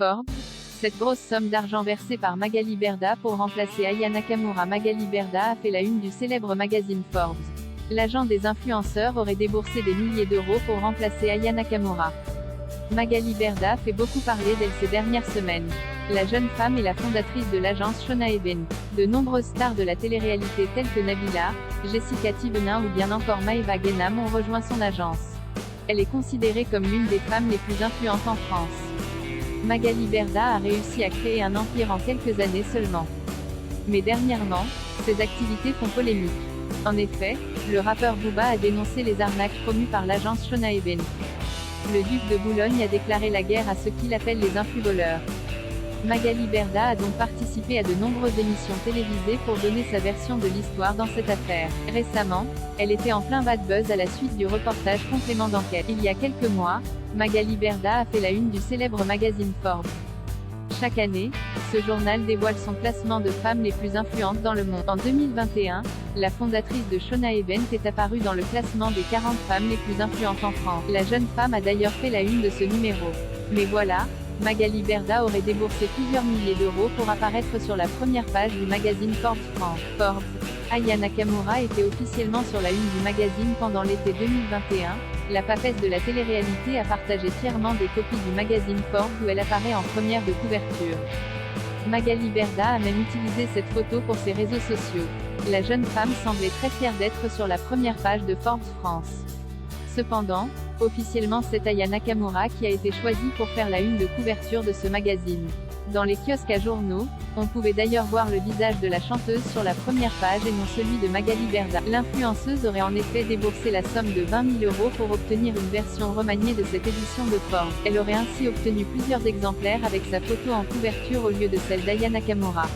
Forbes, cette grosse somme d'argent versée par Magali Berda pour remplacer Aya Nakamura. Magali Berda a fait la une du célèbre magazine Forbes. L'agent des influenceurs aurait déboursé des milliers d'euros pour remplacer Aya Nakamura. Magali Berda fait beaucoup parler d'elle ces dernières semaines. La jeune femme est la fondatrice de l'agence Shona Eben. De nombreuses stars de la télé-réalité telles que Nabila, Jessica Thibenin ou bien encore Maëva Guénam ont rejoint son agence. Elle est considérée comme l'une des femmes les plus influentes en France. Magali Berda a réussi à créer un empire en quelques années seulement. Mais dernièrement, ses activités font polémique. En effet, le rappeur Booba a dénoncé les arnaques promues par l'agence Shona Eben. Le duc de Boulogne a déclaré la guerre à ceux qu'il appelle les influvoleurs. Magali Berda a donc participé à de nombreuses émissions télévisées pour donner sa version de l'histoire dans cette affaire. Récemment, elle était en plein bad buzz à la suite du reportage Complément d'enquête. Il y a quelques mois, Magali Berda a fait la une du célèbre magazine Forbes. Chaque année, ce journal dévoile son classement de femmes les plus influentes dans le monde. En 2021, la fondatrice de Shona Eben est apparue dans le classement des 40 femmes les plus influentes en France. La jeune femme a d'ailleurs fait la une de ce numéro. Mais voilà, Magali Berda aurait déboursé plusieurs milliers d'euros pour apparaître sur la première page du magazine Forbes France. Forbes. Aya Nakamura était officiellement sur la une du magazine pendant l'été 2021. La papesse de la télé-réalité a partagé fièrement des copies du magazine Forbes où elle apparaît en première de couverture. Magali Berda a même utilisé cette photo pour ses réseaux sociaux. La jeune femme semblait très fière d'être sur la première page de Forbes France. Cependant, officiellement c'est Aya Nakamura qui a été choisie pour faire la une de couverture de ce magazine. Dans les kiosques à journaux, on pouvait d'ailleurs voir le visage de la chanteuse sur la première page et non celui de Magali Berda. L'influenceuse aurait en effet déboursé la somme de 20 000 euros pour obtenir une version remaniée de cette édition de Forbes. Elle aurait ainsi obtenu plusieurs exemplaires avec sa photo en couverture au lieu de celle d'Aya Nakamura.